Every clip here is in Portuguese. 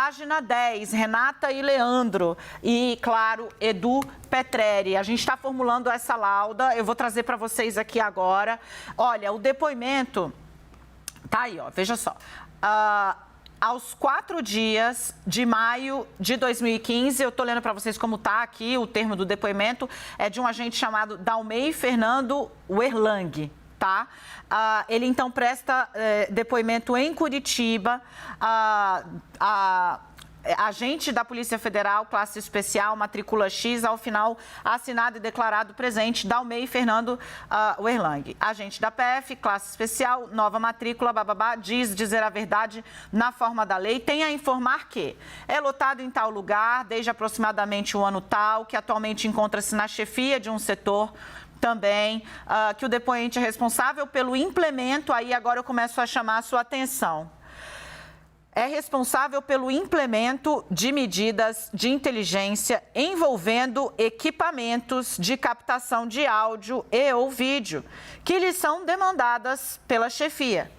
página 10, Renata e Leandro. E, claro, Edu Petreri. A gente está formulando essa lauda, eu vou trazer para vocês aqui agora. Olha, o depoimento tá aí, ó, veja só. Aos 4 dias de maio de 2015, eu estou lendo para vocês como está aqui, o termo do depoimento é de um agente chamado Dalmei Fernando Werlang, tá? Ele, então, presta depoimento em Curitiba, agente da Polícia Federal, classe especial, matrícula X, ao final, assinado e declarado presente, Dalmei Fernando Werlang. Agente da PF, classe especial, nova matrícula, bababá, dizer a verdade na forma da lei, tem a informar que é lotado em tal lugar, desde aproximadamente o ano tal, que atualmente encontra-se na chefia de um setor, também, que o depoente é responsável pelo implemento, aí agora eu começo a chamar a sua atenção. É responsável pelo implemento de medidas de inteligência envolvendo equipamentos de captação de áudio e ou vídeo, que lhe são demandadas pela chefia,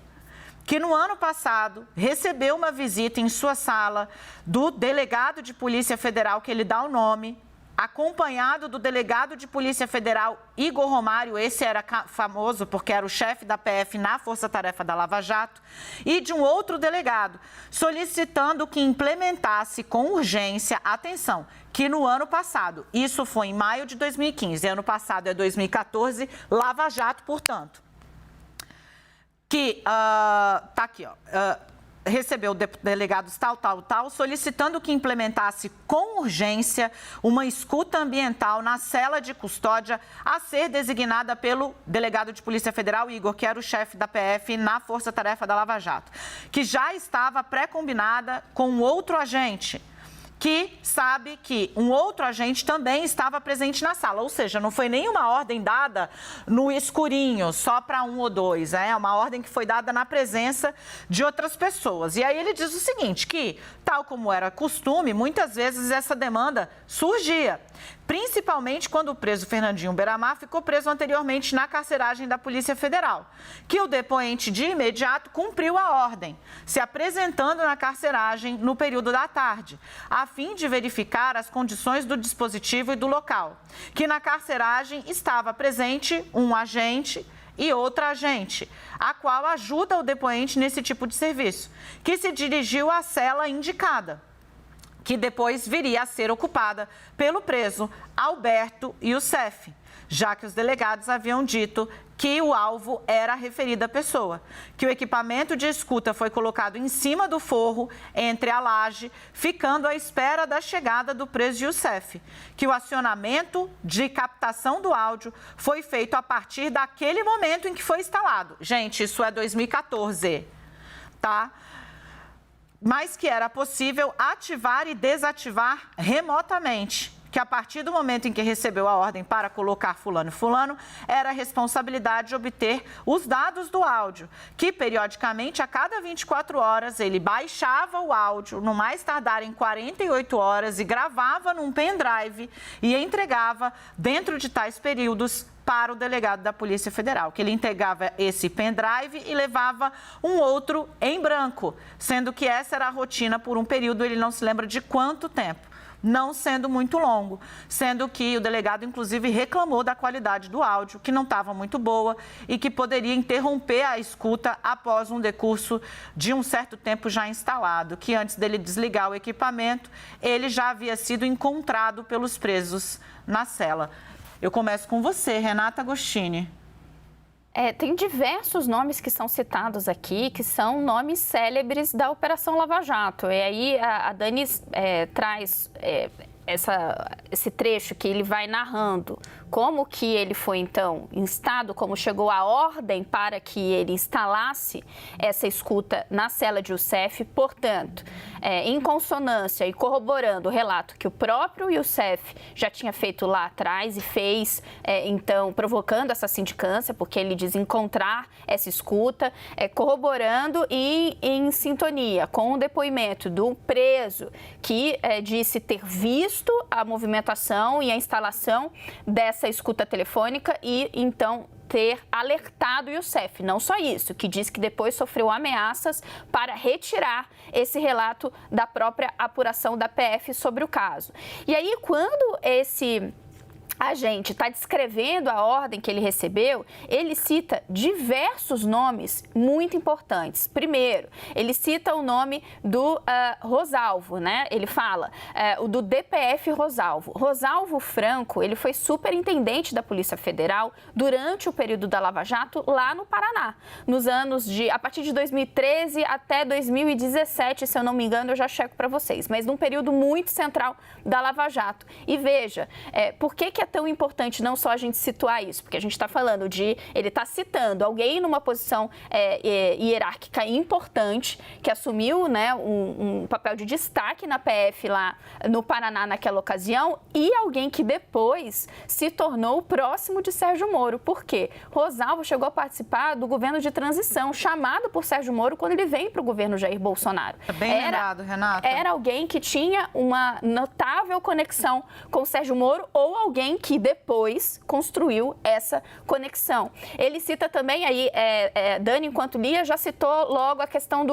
que no ano passado recebeu uma visita em sua sala do delegado de Polícia Federal, que ele dá o nome, acompanhado do delegado de Polícia Federal, Igor Romário, esse era famoso porque era o chefe da PF na Força Tarefa da Lava Jato, e de um outro delegado, solicitando que implementasse com urgência, atenção, que no ano passado, isso foi em maio de 2015, ano passado é 2014, Lava Jato, portanto, que, tá aqui, ó, recebeu delegados tal, solicitando que implementasse com urgência uma escuta ambiental na cela de custódia a ser designada pelo delegado de Polícia Federal, Igor, que era o chefe da PF na Força Tarefa da Lava Jato, que já estava pré-combinada com outro agente, que sabe que um outro agente também estava presente na sala, ou seja, não foi nenhuma ordem dada no escurinho, só para um ou dois, é uma ordem que foi dada na presença de outras pessoas. E aí ele diz o seguinte, que, tal como era costume, muitas vezes essa demanda surgia, principalmente quando o preso Fernandinho Beiramar ficou preso anteriormente na carceragem da Polícia Federal, que o depoente de imediato cumpriu a ordem, se apresentando na carceragem no período da tarde, a fim de verificar as condições do dispositivo e do local, que na carceragem estava presente um agente e outra agente, a qual ajuda o depoente nesse tipo de serviço, que se dirigiu à cela indicada, que depois viria a ser ocupada pelo preso Alberto Youssef, já que os delegados haviam dito que o alvo era a referida pessoa, que o equipamento de escuta foi colocado em cima do forro, entre a laje, ficando à espera da chegada do preso Youssef, que o acionamento de captação do áudio foi feito a partir daquele momento em que foi instalado. Gente, isso é 2014, tá? Mas que era possível ativar e desativar remotamente, que a partir do momento em que recebeu a ordem para colocar fulano e fulano, era a responsabilidade de obter os dados do áudio, que periodicamente, a cada 24 horas, ele baixava o áudio, no mais tardar em 48 horas, e gravava num pendrive e entregava dentro de tais períodos para o delegado da Polícia Federal, que ele entregava esse pendrive e levava um outro em branco, sendo que essa era a rotina por um período, ele não se lembra de quanto tempo, não sendo muito longo, sendo que o delegado, inclusive, reclamou da qualidade do áudio, que não estava muito boa e que poderia interromper a escuta após um decurso de um certo tempo já instalado, que antes dele desligar o equipamento, ele já havia sido encontrado pelos presos na cela. Eu começo com você, Renata Agostini. Tem diversos nomes que são citados aqui, que são nomes célebres da Operação Lava Jato. E aí a Dani traz esse trecho que ele vai narrando como que ele foi, então, instado, como chegou a ordem para que ele instalasse essa escuta na cela de Youssef. Portanto, em consonância e corroborando o relato que o próprio Youssef já tinha feito lá atrás e fez, então, provocando essa sindicância, porque ele diz encontrar essa escuta, corroborando e em sintonia com o depoimento do preso, que disse ter visto a movimentação e a instalação dessa escuta telefônica e, então, ter alertado o Youssef. Não só isso, que diz que depois sofreu ameaças para retirar esse relato da própria apuração da PF sobre o caso. E aí, quando esse agente está descrevendo a ordem que ele recebeu, ele cita diversos nomes muito importantes. Primeiro, ele cita o nome do Rosalvo, né? Ele fala o do DPF Rosalvo. Rosalvo Franco, ele foi superintendente da Polícia Federal durante o período da Lava Jato lá no Paraná, nos anos a partir de 2013 até 2017, se eu não me engano, eu já checo para vocês, mas num período muito central da Lava Jato. E veja, por que é tão importante não só a gente situar isso? Porque a gente está falando ele está citando alguém numa posição hierárquica importante, que assumiu, né, um papel de destaque na PF lá no Paraná naquela ocasião, e alguém que depois se tornou próximo de Sérgio Moro. Por quê? Rosalvo chegou a participar do governo de transição, chamado por Sérgio Moro quando ele veio para o governo Jair Bolsonaro. É bem lembrado, Renata. Era alguém que tinha uma notável conexão com Sérgio Moro, ou alguém que depois construiu essa conexão. Ele cita também aí, Dani, enquanto lia, já citou logo a questão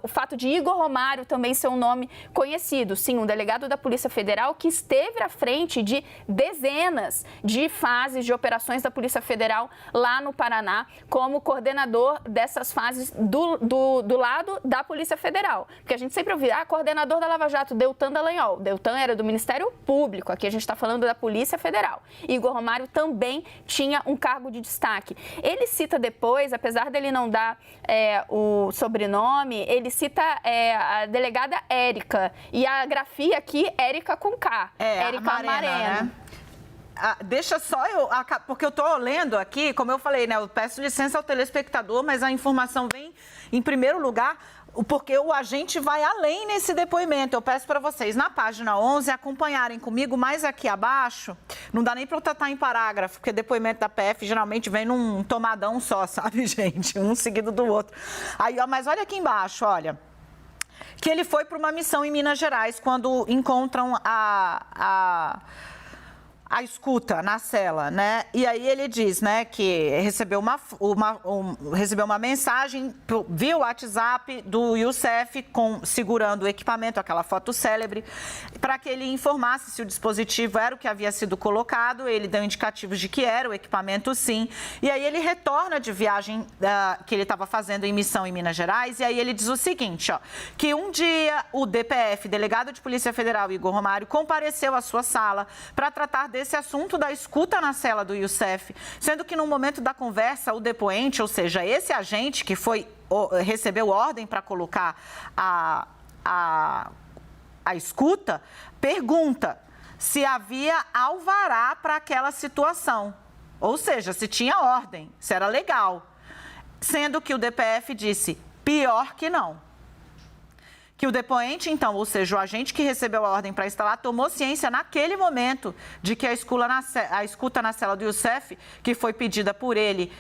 o fato de Igor Romário também ser um nome conhecido. Sim, um delegado da Polícia Federal que esteve à frente de dezenas de fases de operações da Polícia Federal lá no Paraná, como coordenador dessas fases do lado da Polícia Federal. Porque a gente sempre ouvia, coordenador da Lava Jato, Deltan Dallagnol. Deltan era do Ministério Público, aqui a gente está falando da Polícia Federal. Igor Romário também tinha um cargo de destaque. Ele cita depois, apesar dele não dar o sobrenome, ele cita a delegada Érica, e a grafia aqui, Érica com K. Érica Marena. Né? Deixa só porque eu estou lendo aqui, como eu falei, né? Eu peço licença ao telespectador, mas a informação vem em primeiro lugar, porque o agente vai além nesse depoimento. Eu peço para vocês, na página 11, acompanharem comigo, mais aqui abaixo, não dá nem para eu tratar em parágrafo, porque depoimento da PF geralmente vem num tomadão só, sabe, gente? Um seguido do outro. Aí, mas olha aqui embaixo, olha, que ele foi para uma missão em Minas Gerais, quando encontram a escuta na cela, né? E aí ele diz, né, que recebeu uma mensagem via WhatsApp do Youssef segurando o equipamento, aquela foto célebre, para que ele informasse se o dispositivo era o que havia sido colocado. Ele deu indicativos de que era o equipamento, sim. E aí ele retorna de viagem que ele estava fazendo em missão em Minas Gerais, e aí ele diz o seguinte, ó, que um dia o DPF, delegado de Polícia Federal, Igor Romário, compareceu à sua sala para tratar desse assunto da escuta na cela do Youssef, sendo que no momento da conversa, o depoente, ou seja, esse agente que recebeu ordem para colocar a escuta, pergunta se havia alvará para aquela situação, ou seja, se tinha ordem, se era legal, sendo que o DPF disse, pior que não. Que o depoente, então, ou seja, o agente que recebeu a ordem para instalar, tomou ciência naquele momento de que a escuta na cela do Youssef, que foi pedida por ele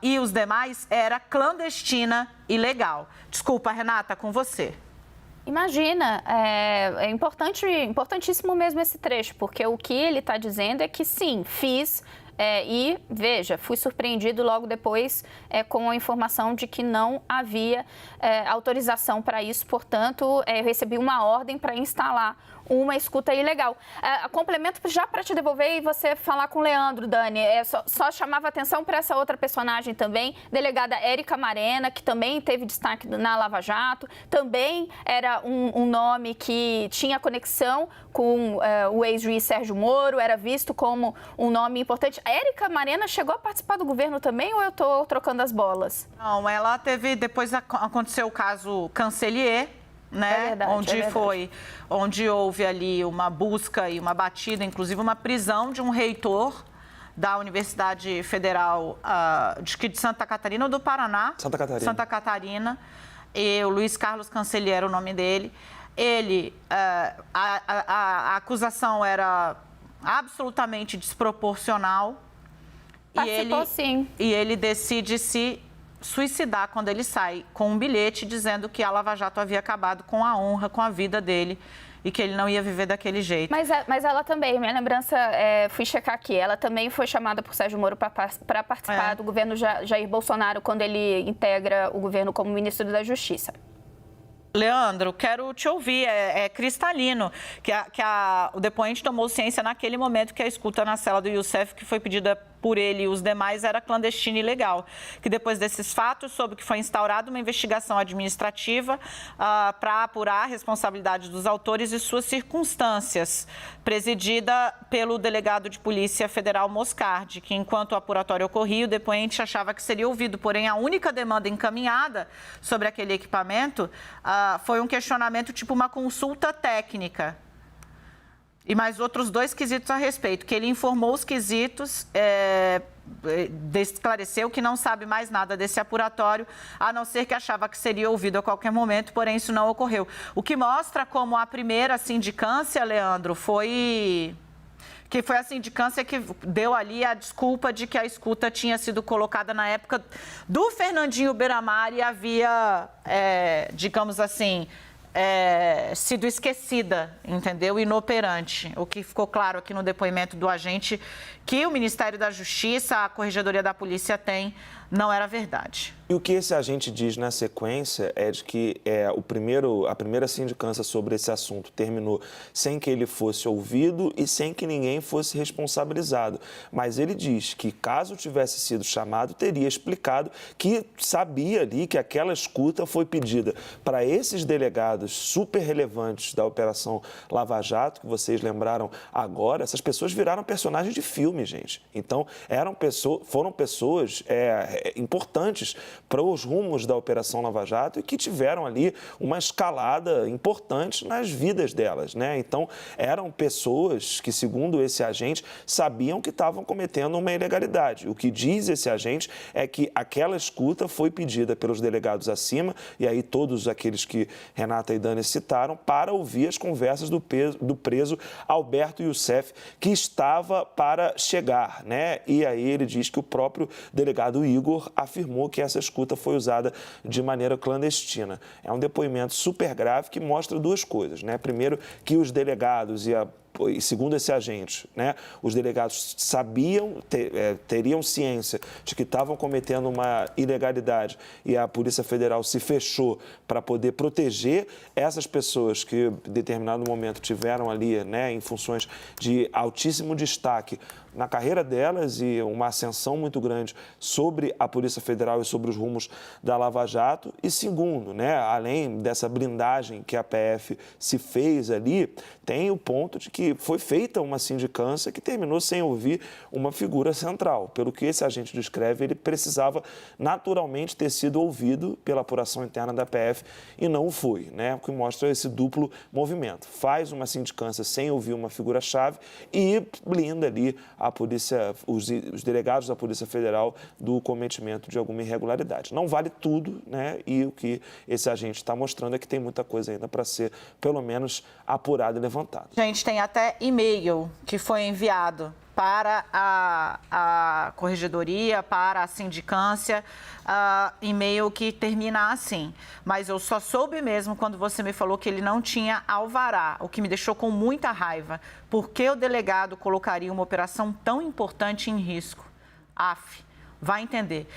e os demais, era clandestina e ilegal. Desculpa, Renata, com você. Imagina, é importantíssimo mesmo esse trecho, porque o que ele está dizendo é que sim, fiz. E, veja, fui surpreendido logo depois com a informação de que não havia autorização para isso, portanto, eu recebi uma ordem para instalar uma escuta ilegal. Complemento já para te devolver e você falar com o Leandro, Dani, só chamava atenção para essa outra personagem também, delegada Érica Marena, que também teve destaque na Lava Jato, também era um nome que tinha conexão com o ex-juiz Sérgio Moro, era visto como um nome importante. A Érica Marena chegou a participar do governo também, ou eu estou trocando as bolas? Não, ela teve, depois aconteceu o caso Cancelier, né? Onde houve ali uma busca e uma batida, inclusive uma prisão de um reitor da Universidade Federal de Santa Catarina ou do Paraná? Santa Catarina. E o Luiz Carlos Cancelier era o nome dele. A acusação era absolutamente desproporcional. Participou, sim. E ele decide se suicidar quando ele sai com um bilhete dizendo que a Lava Jato havia acabado com a honra, com a vida dele e que ele não ia viver daquele jeito. Mas ela também, minha lembrança, fui checar aqui, ela também foi chamada por Sérgio Moro para participar do governo Jair Bolsonaro quando ele integra o governo como ministro da Justiça. Leandro, quero te ouvir, é cristalino que o depoente tomou ciência naquele momento que a escuta na cela do Youssef, que foi pedida por ele e os demais, era clandestina e ilegal. Que depois desses fatos, soube que foi instaurada uma investigação administrativa para apurar a responsabilidade dos autores e suas circunstâncias, presidida pelo delegado de Polícia Federal Moscardi, que enquanto o apuratório ocorria, o depoente achava que seria ouvido, porém a única demanda encaminhada sobre aquele equipamento foi um questionamento tipo uma consulta técnica. E mais outros 2 quesitos a respeito, que ele informou os quesitos, esclareceu que não sabe mais nada desse apuratório, a não ser que achava que seria ouvido a qualquer momento, porém isso não ocorreu. O que mostra como a primeira sindicância, Leandro, foi a sindicância que deu ali a desculpa de que a escuta tinha sido colocada na época do Fernandinho Beiramar e havia, digamos assim, sido esquecida, entendeu? Inoperante. O que ficou claro aqui no depoimento do agente que o Ministério da Justiça, a Corregedoria da Polícia tem, não era verdade. E o que esse agente diz na sequência é de que a primeira sindicância sobre esse assunto terminou sem que ele fosse ouvido e sem que ninguém fosse responsabilizado. Mas ele diz que, caso tivesse sido chamado, teria explicado que sabia ali que aquela escuta foi pedida para esses delegados super relevantes da Operação Lava Jato, que vocês lembraram agora. Essas pessoas viraram personagens de filme, gente. Então, foram pessoas importantes para os rumos da Operação Lava Jato e que tiveram ali uma escalada importante nas vidas delas, né? Então, eram pessoas que, segundo esse agente, sabiam que estavam cometendo uma ilegalidade. O que diz esse agente é que aquela escuta foi pedida pelos delegados acima, e aí todos aqueles que Renata e Dani citaram, para ouvir as conversas do preso Alberto Youssef, que estava para chegar, né? E aí ele diz que o próprio delegado Igor afirmou que essa escuta foi usada de maneira clandestina. É um depoimento super grave que mostra 2 coisas, né? Primeiro, que os delegados e segundo esse agente, né, os delegados sabiam, teriam ciência de que estavam cometendo uma ilegalidade e a Polícia Federal se fechou para poder proteger essas pessoas que, em determinado momento, tiveram ali, né, em funções de altíssimo destaque na carreira delas e uma ascensão muito grande sobre a Polícia Federal e sobre os rumos da Lava Jato. E segundo, né, além dessa blindagem que a PF se fez ali, tem o ponto de que foi feita uma sindicância que terminou sem ouvir uma figura central. Pelo que esse agente descreve, ele precisava naturalmente ter sido ouvido pela apuração interna da PF e não o foi, né? O que mostra esse duplo movimento. Faz uma sindicância sem ouvir uma figura-chave e blinda ali a polícia, os delegados da Polícia Federal do cometimento de alguma irregularidade. Não vale tudo, né? E o que esse agente está mostrando é que tem muita coisa ainda para ser, pelo menos, apurada e levantada. A gente tem até e-mail que foi enviado para a Corregedoria, para a sindicância, e-mail que termina assim. Mas eu só soube mesmo quando você me falou que ele não tinha alvará, o que me deixou com muita raiva. Por que o delegado colocaria uma operação tão importante em risco? Vai entender.